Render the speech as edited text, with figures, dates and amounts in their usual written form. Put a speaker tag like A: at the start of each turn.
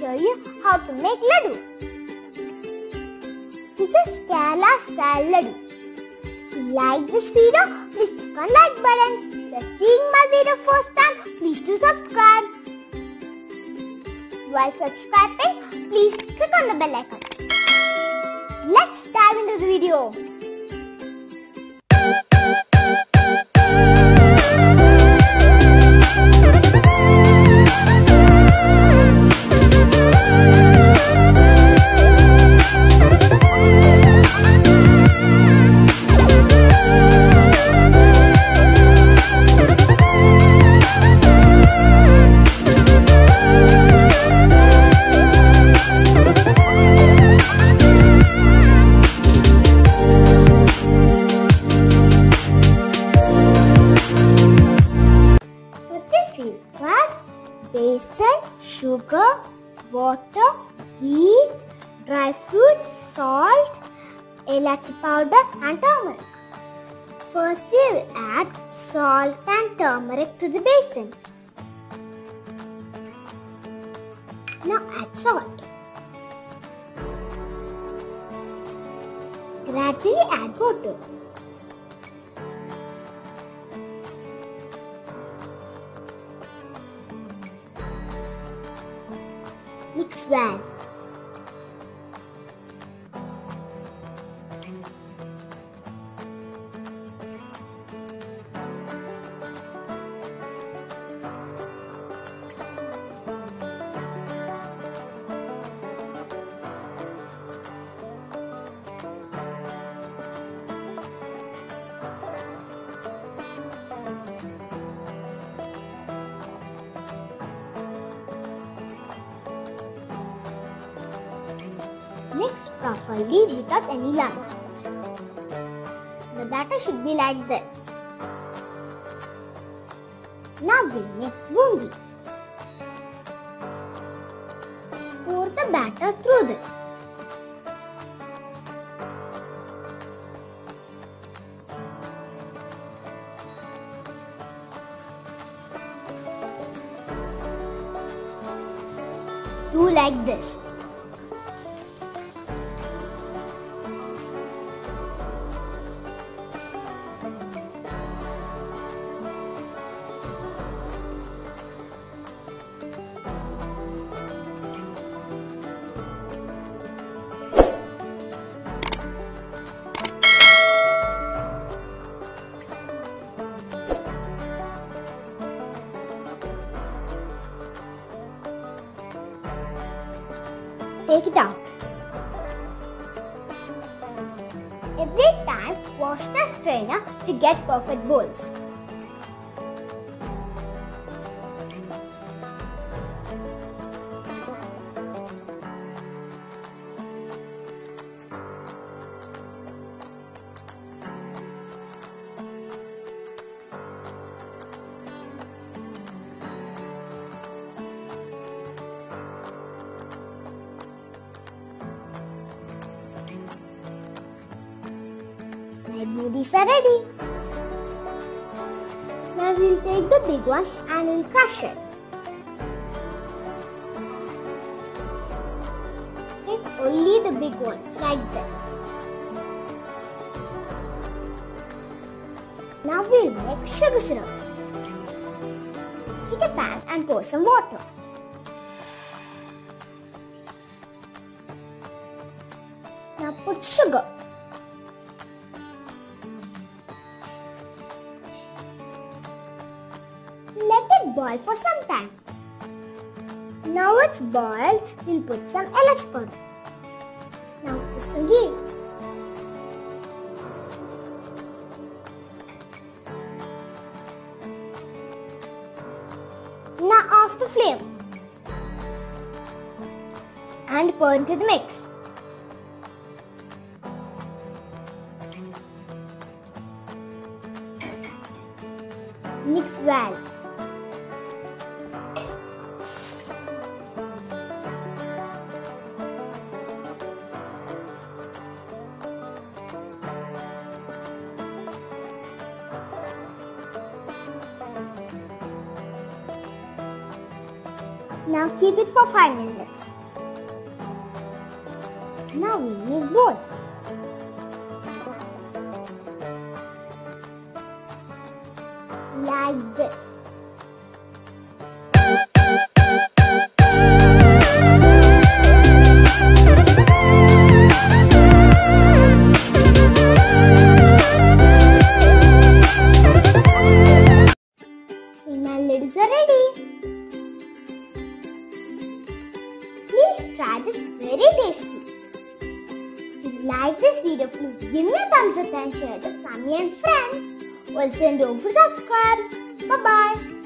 A: show you how to make laddu. This is Kerala style laddu. If you like this video, please click on like button. If you are seeing my video first time, please do subscribe. While subscribing, please click on the bell icon. Let's dive into the video. Besan, sugar, water, ghee, dry fruits, salt, elaichi powder and turmeric. First we will add salt and turmeric to the basin. Now add salt. Gradually add water. Mix well. Mix properly without any lumps. The batter should be like this. Now we'll make boondi. Pour the batter through this. Do like this. Take it out. Every time, wash the strainer to get perfect bowls. My boodies are ready. Now we will take the big ones and we will crush it. Take only the big ones like this. Now we will make sugar syrup. Heat a pan and pour some water. Now put sugar. Let it boil for some time. Now it's boiled, we'll put some elaichi powder. Now put some ghee. Now off the flame and pour into the mix. Mix well. Now keep it for 5 minutes. mini balls. Like this. My laddus are ready. Please try this very tasty. If you like this video, please give me a thumbs up and share with family and friends. Also, don't forget to subscribe. Bye bye.